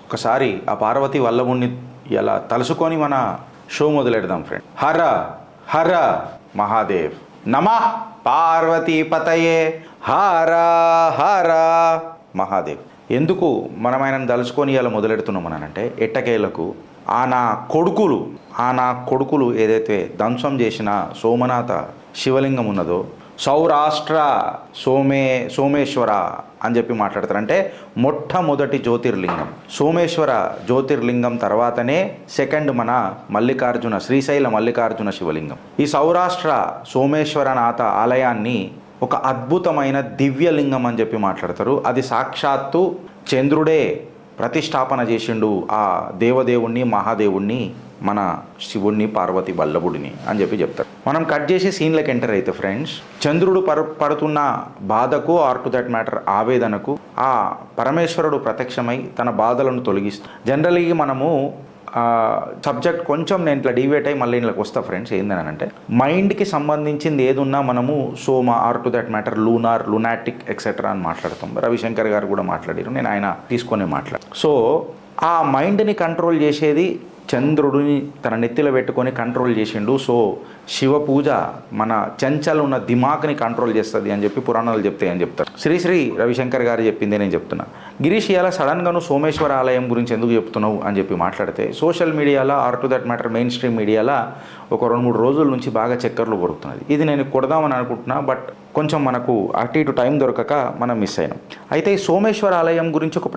ఒకసారి ఆ పార్వతి వల్లభుణ్ణి ఇలా తలుసుకొని మన షో మొదలెడదాం ఫ్రెండ్. హర హర మహాదేవ్ నమః పార్వతీపతయే హర హర మహాదేవ్. ఎందుకు మనం ఆయనను తలుచుకొని ఇలా మొదలెడుతున్నాం అనంటే, ఎట్టకేలకు ఆ నా కొడుకులు ఏదైతే ధ్వంసం చేసిన సోమనాథ శివలింగం ఉన్నదో, సౌరాష్ట్ర సోమేశ్వర అని చెప్పి మాట్లాడతారు. అంటే మొట్టమొదటి జ్యోతిర్లింగం సోమేశ్వర జ్యోతిర్లింగం తర్వాతనే సెకండ్ మన శ్రీశైల మల్లికార్జున శివలింగం. ఈ సౌరాష్ట్ర సోమేశ్వరనాథ ఆలయాన్ని ఒక అద్భుతమైన దివ్యలింగం అని చెప్పి మాట్లాడతారు. అది సాక్షాత్తు చంద్రుడే ప్రతిష్టాపన చేసిండు ఆ దేవదేవుణ్ణి, మహాదేవుణ్ణి, మన శివుణ్ణి, పార్వతి వల్లభుడిని అని చెప్పి చెప్తారు. మనం కట్ చేసి సీన్లకు ఎంటర్ అయితే ఫ్రెండ్స్, చంద్రుడు పడుతున్న బాధకు ఆర్ టు దట్ మ్యాటర్ ఆవేదనకు ఆ పరమేశ్వరుడు ప్రత్యక్షమై తన బాధలను తొలగిస్తూ, జనరల్గా మనము సబ్జెక్ట్ కొంచెం నేను ఇట్లా డివేట్ అయ్యి మళ్ళీ ఇంట్లోకి వస్తా ఫ్రెండ్స్. ఏందని అంటే, మైండ్కి సంబంధించింది ఏదున్నా మనము సోమ or to that matter lunatic etcetera అని మాట్లాడతాం. రవిశంకర్ గారు కూడా మాట్లాడారు, నేను ఆయన తీసుకునే సో ఆ మైండ్ని కంట్రోల్ చేసేది చంద్రుడిని తన నెత్తిలో పెట్టుకొని కంట్రోల్ చేసిండు. సో శివ పూజ మన చంచల్ ఉన్న దిమాక్ని కంట్రోల్ చేస్తుంది అని చెప్పి పురాణాలు చెప్తాయి అని చెప్తారు. శ్రీ రవిశంకర్ గారు చెప్పిందే నేను చెప్తున్నా. గిరీష్ ఇలా సడన్గా నువ్వు సోమేశ్వర ఆలయం గురించి ఎందుకు చెప్తున్నావు అని చెప్పి మాట్లాడితే, సోషల్ మీడియాలో or to that matter mainstream మీడియాలో ఒక 2-3 రోజుల నుంచి బాగా చక్కర్లు కొడుతున్నది. ఇది నేను కొడదామని అనుకుంటున్నా, బట్ కొంచెం మనకు అటు ఇటు టైం దొరకక మనం మిస్ అయినాం. అయితే ఈ సోమేశ్వర ఆలయం గురించి ఒక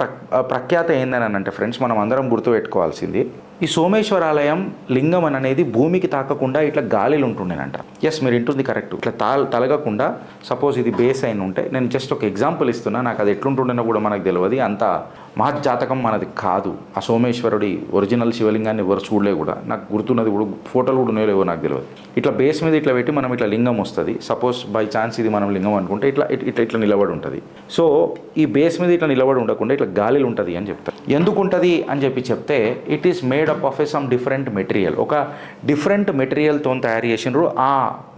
ప్రఖ్యాత ఏందని అంటే ఫ్రెండ్స్, మనం అందరం గుర్తుపెట్టుకోవాల్సింది, ఈ సోమేశ్వర ఆలయం లింగం అనేది భూమికి తాకకుండా ఇట్లా గాలిలో ఉంటుండేనంట. ఎస్, మీరు ఇంటుంది కరెక్ట్. ఇట్లా తలగకుండా సపోజ్ ఇది బేస్ అయిన ఉంటే, నేను జస్ట్ ఒక ఎగ్జాంపుల్ ఇస్తున్నా, నాకు అది ఎట్లుంటుండేనో కూడా మనకు తెలియదు. అంత మహజ్జాతకం మనది కాదు. ఆ సోమేశ్వరుడి ఒరిజినల్ శివలింగాన్ని ఎవరు చూడలే కూడా, నాకు గుర్తున్నది కూడా, ఫోటోలు కూడా ఉన్నాయో నాకు తెలియదు. ఇట్లా బేస్ మీద ఇట్లా పెట్టి మనం ఇట్లా లింగం వస్తుంది. సపోజ్ బై ఛాన్స్ ఇది మనం లింగం అనుకుంటే ఇట్లా నిలబడి ఉంటుంది. సో ఈ బేస్ మీద ఇట్లా నిలబడి ఉండకుండా ఇట్లా గాలిలో ఉంటుంది అని చెప్తారు. ఎందుకు ఉంటుంది అని చెప్పి చెప్తే, it is made up of some different material. ఒక డిఫరెంట్ మెటీరియల్తో తయారు చేసినారు. ఆ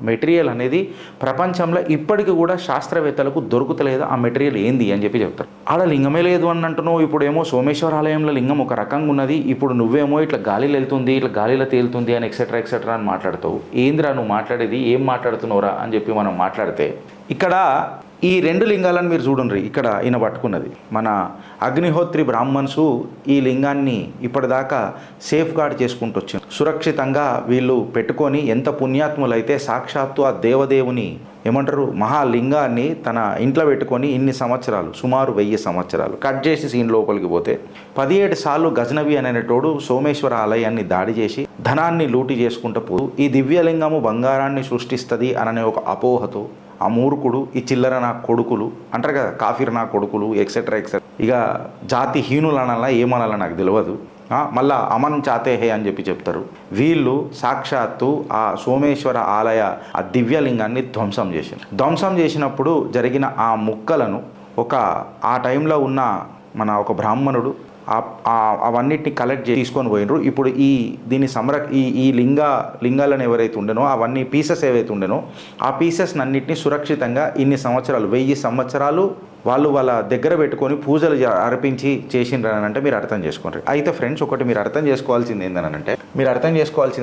మెటీరియల్ అనేది ప్రపంచంలో ఇప్పటికీ కూడా శాస్త్రవేత్తలకు దొరుకుతలేదు. ఆ మెటీరియల్ ఏంది అని చెప్పి చెప్తారు. ఆడ లింగమే లేదు అని అంటున్నావు, ఇప్పుడేమో సోమేశ్వర ఆలయంలో లింగం ఒక రకంగా ఉన్నది, ఇప్పుడు నువ్వేమో ఇట్లా గాలిలో వెళ్తుంది, ఇట్లా గాలిలో తేలుతుంది అని ఎక్సెట్రా అని మాట్లాడతావు. ఏందిరా నువ్వు మాట్లాడేది, ఏం మాట్లాడుతున్నావురా అని చెప్పి మనం మాట్లాడితే, ఇక్కడ ఈ 2 లింగాలను మీరు చూడండి. ఇక్కడ ఈయన పట్టుకున్నది మన అగ్నిహోత్రి బ్రాహ్మణ్సు ఈ లింగాన్ని ఇప్పటిదాకా సేఫ్ గార్డ్ చేసుకుంటూ వచ్చారు. సురక్షితంగా వీళ్ళు పెట్టుకొని, ఎంత పుణ్యాత్ములైతే సాక్షాత్తు ఆ దేవదేవుని ఏమంటారు మహాలింగాన్ని తన ఇంట్లో పెట్టుకొని ఇన్ని సంవత్సరాలు, సుమారు 1000 సంవత్సరాలు. కట్ చేసి సీన్ లోపలికి పోతే 17 సార్లు గజనవి అనేటోడు సోమేశ్వర ఆలయాన్ని దాడి చేసి ధనాన్ని లూటి చేసుకుంటూ పోతూ, ఈ దివ్యలింగము బంగారాన్ని సృష్టిస్తుంది అననే ఒక అపోహతో ఆ మూర్ఖుడు, ఈ చిల్లర నా కొడుకులు అంటారు కదా, కాఫీర్ నా కొడుకులు ఎక్సెట్రా ఇక జాతి హీనులు అనాలా ఏమనాలా నాకు తెలియదు. మళ్ళా అమన్ చాతేహే అని చెప్పి చెప్తారు. వీళ్ళు సాక్షాత్తు ఆ సోమేశ్వర ఆలయ ఆ దివ్యలింగాన్ని ధ్వంసం చేసినప్పుడు జరిగిన ఆ ముక్కలను ఆ టైంలో ఉన్న మన ఒక బ్రాహ్మణుడు అవన్నిటిని కలెక్ట్ తీసుకొని పోయినరు. ఇప్పుడు ఈ లింగాలను ఎవరైతే ఉండేనో, అవన్నీ పీసెస్ ఏవైతే ఉండేనో, ఆ పీసెస్ అన్నింటినీ సురక్షితంగా ఇన్ని సంవత్సరాలు 1000 సంవత్సరాలు వాళ్ళ దగ్గర పెట్టుకొని పూజలు అర్పించి చేసిండ్రని అంటే మీరు అర్థం చేసుకోండి. అయితే ఫ్రెండ్స్, ఒకటి మీరు అర్థం చేసుకోవాల్సింది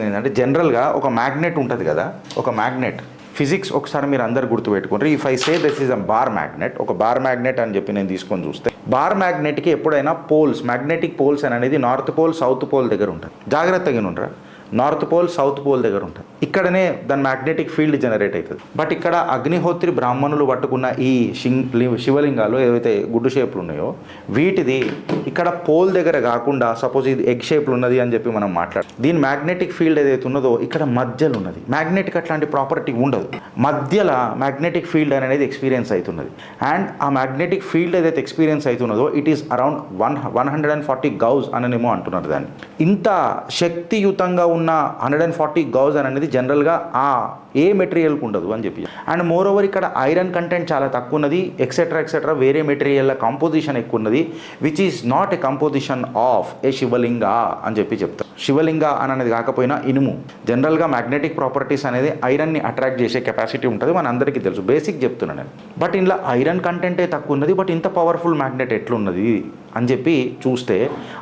ఏంటంటే జనరల్గా ఒక మ్యాగ్నెట్ ఉంటుంది కదా, ఒక మ్యాగ్నెట్ ఫిజిక్స్ ఒకసారి మీరు అందరు గుర్తుపెట్టుకోండి. If I say this is a bar magnet, ఒక బార్ మ్యాగ్నెట్ అని చెప్పి నేను తీసుకొని చూస్తే, బార్ మ్యాగ్నెట్కి ఎప్పుడైనా మ్యాగ్నెటిక్ పోల్స్ అనేది నార్త్ పోల్ సౌత్ పోల్ దగ్గర ఉంటుంది. జాగ్రత్తగా ఉంటారా, నార్త్ పోల్ సౌత్ పోల్ దగ్గర ఉంటుంది. ఇక్కడనే దాని మ్యాగ్నెటిక్ ఫీల్డ్ జనరేట్ అవుతుంది. బట్ ఇక్కడ అగ్నిహోత్రి బ్రాహ్మణులు పట్టుకున్న ఈ శివలింగాలు ఏవైతే గుడ్డు షేప్లు ఉన్నాయో, వీటిది ఇక్కడ పోల్ దగ్గర కాకుండా, సపోజ్ ఇది ఎగ్ షేప్లు ఉన్నది అని చెప్పి మనం దీని మ్యాగ్నెటిక్ ఫీల్డ్ ఏదైతే ఉన్నదో ఇక్కడ మధ్యలో ఉన్నది. మ్యాగ్నెటిక్ అట్లాంటి ప్రాపర్టీ ఉండదు, మధ్యలో మ్యాగ్నెటిక్ ఫీల్డ్ అనేది ఎక్స్పీరియన్స్ అవుతున్నది. అండ్ ఆ మ్యాగ్నెటిక్ ఫీల్డ్ ఏదైతే ఎక్స్పీరియన్స్ అవుతున్నదో, ఇట్ ఈస్ అరౌండ్ 140 గౌస్ అనేమో అంటున్నారు. దాన్ని ఇంత శక్తియుతంగా ఉన్న ఉన్న 140 గౌజ్ అనేది జనరల్గా ఆ ఏ మెటీరియల్కి ఉండదు అని చెప్పి. అండ్ మోర్ ఓవర్ ఇక్కడ ఐరన్ కంటెంట్ చాలా తక్కువ ఉన్నది, ఎక్సెట్రా వేరే మెటీరియల్ కంపోజిషన్ ఎక్కువ ఉన్నది, which is not a composition of a Shivalinga అని చెప్పి చెప్తారు. శివలింగ అని అనేది కాకపోయినా ఇనుము జనరల్గా మ్యాగ్నెటిక్ ప్రాపర్టీస్ అనేది ఐరన్ని అట్రాక్ట్ చేసే కెపాసిటీ ఉంటుంది, మన అందరికీ తెలుసు, బేసిక్ చెప్తున్నాను నేను. బట్ ఇందులో ఐరన్ కంటెంటే తక్కువ ఉన్నది, బట్ ఇంత పవర్ఫుల్ మ్యాగ్నెట్ ఎట్లున్నది అని చెప్పి చూస్తే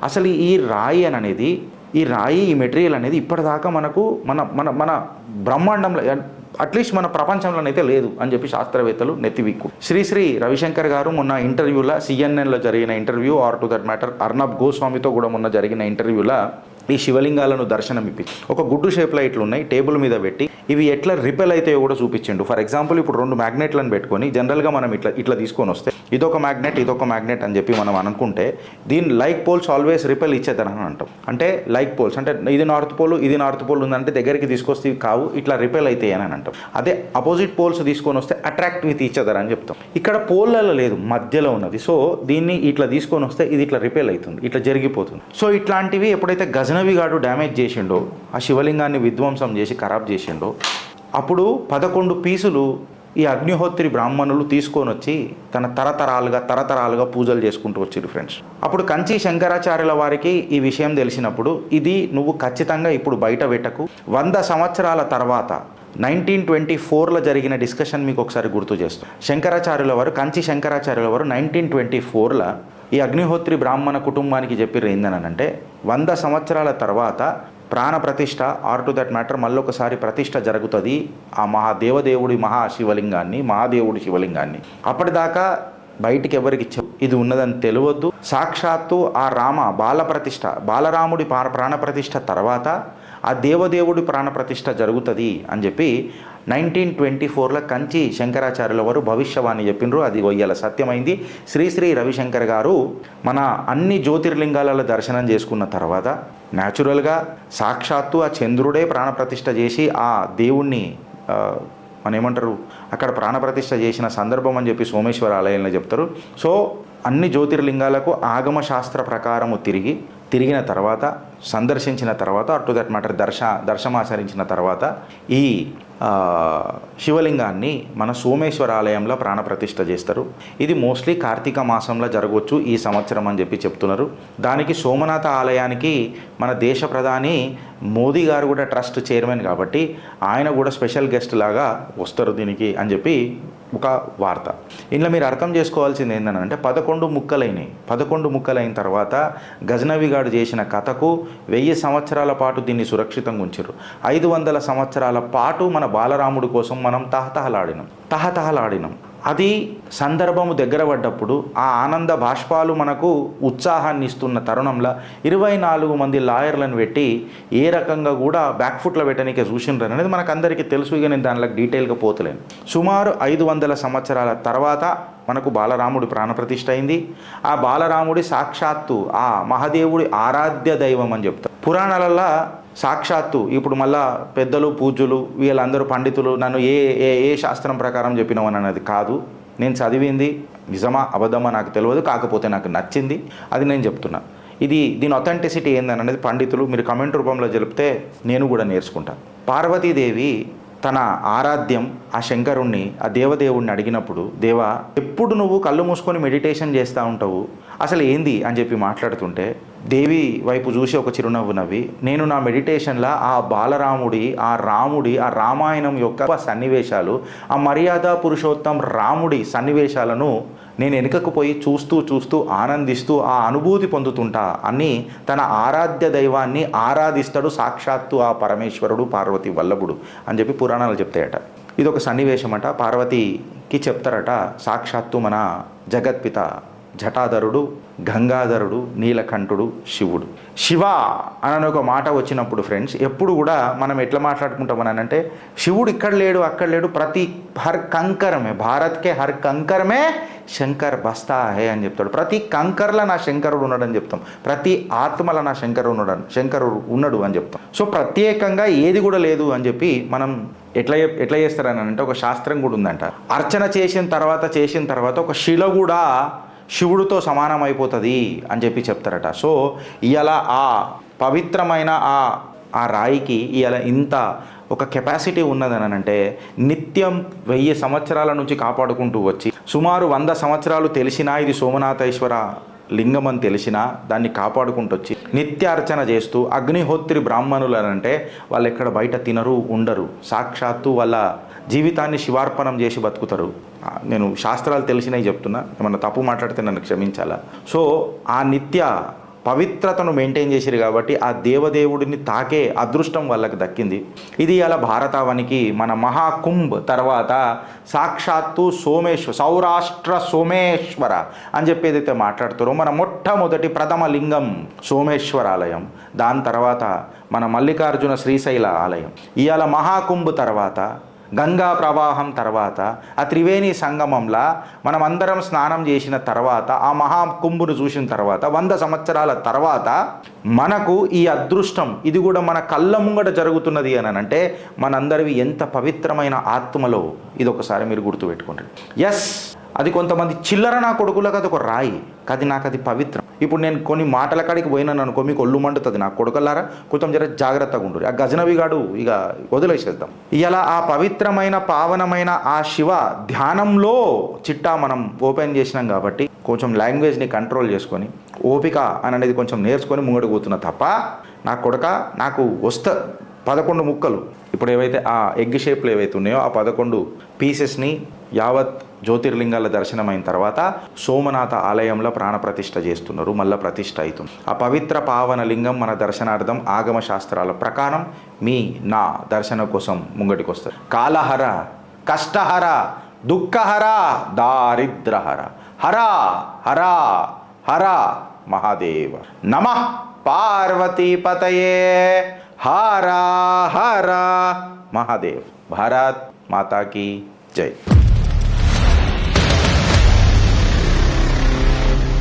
అసలు ఈ రాయి అనేది ఈ మెటీరియల్ అనేది ఇప్పటిదాకా మనకు మన మన మన బ్రహ్మాండంలో అట్లీస్ట్ మన ప్రపంచంలోనైతే లేదు అని చెప్పి శాస్త్రవేత్తలు నెత్తివిక్కు. శ్రీ రవిశంకర్ గారు మొన్న ఇంటర్వ్యూలో సిఎన్ఎన్లో జరిగిన interview, or to that matter Arnab గోస్వామితో కూడా మొన్న జరిగిన ఇంటర్వ్యూలో ఈ శివలింగాలను దర్శనం ఇప్పించి ఒక గుడ్డు షేప్లో ఇట్లా ఉన్నాయి టేబుల్ మీద పెట్టి ఇవి ఎట్లా రిపెల్ అవుతాయో కూడా చూపించిండు. ఫర్ ఎగ్జాంపుల్ ఇప్పుడు 2 మ్యాగ్నెట్లను పెట్టుకొని జనరల్గా మనం ఇట్లా తీసుకొని వస్తే ఇదొక మ్యాగ్నెట్ అని చెప్పి మనం అనుకుంటే దీని లైక్ పోల్స్ ఆల్వేస్ రిపెల్ ఇచ్చేద్దారని అంటాం. అంటే లైక్ పోల్స్ అంటే ఇది నార్త్ పోల్ ఉందంటే దగ్గరికి తీసుకొస్తే కావు, ఇట్లా రిపెల్ అవుతాయి అని అంటాం. అదే అపోజిట్ పోల్స్ తీసుకొని వస్తే అట్రాక్ట్ విత్ ఈచ్ అదర్ అని చెప్తాం. ఇక్కడ పోల్లలో లేదు, మధ్యలో ఉన్నది. సో దీన్ని ఇట్లా తీసుకొని వస్తే ఇది ఇట్లా రిపెల్ అవుతుంది, ఇట్లా జరిగిపోతుంది. సో ఇట్లాంటివి ఎప్పుడైతే గజనవి గాడు డ్యామేజ్ చేసిండో, ఆ శివలింగాన్ని విధ్వంసం చేసి ఖరాబ్ చేసిండో, అప్పుడు 11 పీసులు ఈ అగ్నిహోత్రి బ్రాహ్మణులు తీసుకొని వచ్చి తన తరతరాలుగా పూజలు చేసుకుంటూ వచ్చారు ఫ్రెండ్స్. అప్పుడు కంచి శంకరాచార్యుల వారికి ఈ విషయం తెలిసినప్పుడు ఇది నువ్వు ఖచ్చితంగా ఇప్పుడు బయట పెట్టకు, 100 సంవత్సరాల తర్వాత 1924లో జరిగిన డిస్కషన్ మీకు ఒకసారి గుర్తు చేస్తాం. కంచి శంకరాచార్యుల వారు 1924లో ఈ అగ్నిహోత్రి బ్రాహ్మణ కుటుంబానికి చెప్పిర్రు ఏందనంటే 100 సంవత్సరాల తర్వాత ప్రాణప్రతిష్ఠ ఆర్ టు దట్ మ్యాటర్ మళ్ళొకసారి ప్రతిష్ఠ జరుగుతుంది ఆ మహాదేవుడి శివలింగాన్ని. అప్పటిదాకా బయటికి ఎవరికి ఇది ఉన్నదని తెలియవద్దు. సాక్షాత్తు ఆ బాలరాముడి ప్రాణప్రతిష్ఠ తర్వాత ఆ దేవదేవుడి ప్రాణప్రతిష్ఠ జరుగుతుంది అని చెప్పి 1924లో కంచి శంకరాచార్యుల వారు భవిష్యవాణి చెప్పినరు. అది ఇయ్యాల సత్యమైంది. శ్రీ రవిశంకర్ గారు మన అన్ని జ్యోతిర్లింగాలలో దర్శనం చేసుకున్న తర్వాత న్యాచురల్గా సాక్షాత్తు ఆ చంద్రుడే ప్రాణప్రతిష్ఠ చేసి ఆ దేవుణ్ణి మన ఏమంటారు అక్కడ ప్రాణప్రతిష్ఠ చేసిన సందర్భం అని చెప్పి సోమేశ్వర ఆలయంలో చెప్తారు. సో అన్ని జ్యోతిర్లింగాలకు ఆగమ శాస్త్ర ప్రకారము తిరిగిన తర్వాత సందర్శించిన తర్వాత టు దట్ మ్యాటర్ దర్శమాచరించిన తర్వాత ఈ శివలింగాన్ని మన సోమేశ్వర ఆలయంలో ప్రాణప్రతిష్ఠ చేస్తారు. ఇది మోస్ట్లీ కార్తీక మాసంలో జరగవచ్చు ఈ సంవత్సరం అని చెప్పి చెప్తున్నారు. దానికి సోమనాథ ఆలయానికి మన దేశ ప్రధాని మోదీ గారు కూడా ట్రస్ట్ చైర్మన్ కాబట్టి ఆయన కూడా స్పెషల్ గెస్ట్ లాగా వస్తారు దీనికి అని చెప్పి ఒక వార్త. ఇందులో మీరు అర్థం చేసుకోవాల్సింది ఏంటంటే 11 ముక్కలైన తర్వాత గజనవిగాడు చేసిన కథకు 1000 సంవత్సరాల పాటు దీన్ని సురక్షితంగా ఉంచారు. 500 సంవత్సరాల పాటు మన బాలరాముడి కోసం మనం తహతహలాడినాం. అది సందర్భము దగ్గర పడ్డప్పుడు ఆ ఆనంద బాష్పాలు మనకు ఉత్సాహాన్ని ఇస్తున్న తరుణంలో 24 మంది లాయర్లను పెట్టి ఏ రకంగా కూడా బ్యాక్ఫుట్లో పెట్టడానికి చూసిండ్రు అనేది మనకు అందరికీ తెలుసు. ఇక నేను దానిలోకి డీటెయిల్గా పోతలేను. సుమారు 500 సంవత్సరాల తర్వాత మనకు బాలరాముడి ప్రాణప్రతిష్ఠ అయింది. ఆ బాలరాముడి సాక్షాత్తు ఆ మహాదేవుడి ఆరాధ్య దైవం అని చెప్తారు పురాణాలలో. సాక్షాత్తు ఇప్పుడు మళ్ళా పెద్దలు పూజ్యులు వీళ్ళందరూ పండితులు నన్ను ఏ శాస్త్రం ప్రకారం చెప్పినామని అన్నది కాదు. నేను చదివింది నిజమా అబద్ధమా నాకు తెలియదు, కాకపోతే నాకు నచ్చింది అది నేను చెప్తున్నా. దీని అథెంటిసిటీ ఏందనేది పండితులు మీరు కమెంట్ రూపంలో చెప్తే నేను కూడా నేర్చుకుంటాను. పార్వతీదేవి తన ఆరాధ్యం ఆ శంకరుణ్ణి ఆ దేవదేవుడిని అడిగినప్పుడు, దేవా ఎప్పుడు నువ్వు కళ్ళు మూసుకొని మెడిటేషన్ చేస్తూ ఉంటావు అసలు ఏంది అని చెప్పి మాట్లాడుతుంటే దేవి వైపు చూసి ఒక చిరునవ్వు నవ్వి, నేను నా మెడిటేషన్లో ఆ బాలరాముడి ఆ రామాయణం యొక్క సన్నివేశాలు ఆ మర్యాద పురుషోత్తం రాముడి సన్నివేశాలను నేను వెనుకకు పోయి చూస్తూ ఆనందిస్తూ ఆ అనుభూతి పొందుతుంటా అని తన ఆరాధ్య దైవాన్ని ఆరాధిస్తాడు సాక్షాత్తు ఆ పరమేశ్వరుడు పార్వతి వల్లభుడు అని చెప్పి పురాణాలు చెప్తాయట. ఇది ఒక సన్నివేశం అట. పార్వతికి చెప్తారట సాక్షాత్తు మన జగత్పిత జటాధరుడు, గంగాధరుడు, నీలకంఠుడు, శివుడు. శివ అని ఒక మాట వచ్చినప్పుడు ఫ్రెండ్స్ ఎప్పుడు కూడా మనం ఎట్లా మాట్లాడుకుంటామని అంటే శివుడు ఇక్కడ లేడు అక్కడ లేడు, ప్రతి హర్ కంకరమే భారత్కే హర్ కంకరమే శంకర్ బస్తా హే అని చెప్తాడు. ప్రతి కంకర్లో నా శంకరుడు ఉన్నాడని చెప్తాం, ప్రతి ఆత్మలో నా శంకరుడు ఉన్నాడు అని చెప్తాం. సో ప్రత్యేకంగా ఏది కూడా లేదు అని చెప్పి మనం ఎట్లా చేస్తారని అంటే ఒక శాస్త్రం కూడా ఉందంట. అర్చన చేసిన తర్వాత ఒక శిల కూడా శివుడితో సమానం అయిపోతుంది అని చెప్పి చెప్తారట. సో ఇలా ఆ పవిత్రమైన ఆ ఆ రాయికి ఇలా ఇంత ఒక కెపాసిటీ ఉన్నదని అంటే నిత్యం 1000 సంవత్సరాల నుంచి కాపాడుకుంటూ వచ్చి సుమారు 100 సంవత్సరాలు తెలిసినా ఇది సోమనాథేశ్వర లింగం అని తెలిసినా దాన్ని కాపాడుకుంటూ వచ్చి నిత్య అర్చన చేస్తూ అగ్నిహోత్రి బ్రాహ్మణులు అని అంటే వాళ్ళు ఎక్కడ బయట తినరు ఉండరు, సాక్షాత్తు వాళ్ళ జీవితాన్ని శివార్పణం చేసి బతుకుతారు. నేను శాస్త్రాలు తెలిసినవి చెప్తున్నా, ఏమన్నా తప్పు మాట్లాడితే నన్ను క్షమించాలా. సో ఆ నిత్య పవిత్రతను మెయింటైన్ చేసిరు కాబట్టి ఆ దేవదేవుడిని తాకే అదృష్టం వాళ్ళకి దక్కింది. ఇది అలా భారతావనికి మన మహాకుంభ్ తర్వాత సాక్షాత్తు సౌరాష్ట్ర సోమేశ్వర అని చెప్పి ఏదైతే మాట్లాడుతారో మన మొట్టమొదటి ప్రథమ లింగం సోమేశ్వర ఆలయం, దాని తర్వాత మన మల్లికార్జున శ్రీశైల ఆలయం. ఇవాళ మహాకుంభ్ తర్వాత గంగా ప్రవాహం తర్వాత ఆ త్రివేణి సంగమంలా మనమందరం స్నానం చేసిన తర్వాత ఆ మహాకుంభును చూసిన తర్వాత 100 సంవత్సరాల తర్వాత మనకు ఈ అదృష్టం ఇది కూడా మన కళ్ళ ముంగట జరుగుతున్నది అని అంటే మనందరివి ఎంత పవిత్రమైన ఆత్మలో ఇది ఒకసారి మీరు గుర్తుపెట్టుకోండి. ఎస్, అది కొంతమంది చిల్లర నా కొడుకులకు అది ఒక రాయి, అది నాకు అది పవిత్రం. ఇప్పుడు నేను కొన్ని మాటల కాడికి పోయినాను అనుకో, మీకు ఒళ్ళు మండుతుంది. నాకు కొడుకల్లారా కొంచెం జర జాగ్రత్తగా ఉండరు. ఆ గజనవిగాడు ఇక వదిలేసేద్దాం. ఇలా ఆ పవిత్రమైన పావనమైన ఆ శివ ధ్యానంలో చిట్టా మనం ఓపెన్ చేసినాం కాబట్టి కొంచెం లాంగ్వేజ్ని కంట్రోల్ చేసుకొని ఓపిక అని అనేది కొంచెం నేర్చుకొని ముంగడికి పోతున్నా తప్ప నా కొడుక నాకు 11 ముక్కలు ఇప్పుడు ఏవైతే ఆ ఎగ్ షేప్లు ఏవైతే ఉన్నాయో ఆ 11 పీసెస్ని యావత్ జ్యోతిర్లింగాల దర్శనమైన తర్వాత సోమనాథ ఆలయంలో ప్రాణప్రతిష్ఠ చేస్తున్నారు, మళ్ళీ ప్రతిష్ఠ అవుతుంది. ఆ పవిత్ర పావన లింగం మన దర్శనార్థం ఆగమ శాస్త్రాల ప్రకారం నా దర్శనం కోసం ముంగటికి వస్తారు. కాలహర, కష్టహర, దుఃఖహర, దారిద్రహర, హర హర హర మహాదేవ. నమః పార్వతీపతయే. హర హర మహాదేవ్. భారత్ మాతా కీ జై.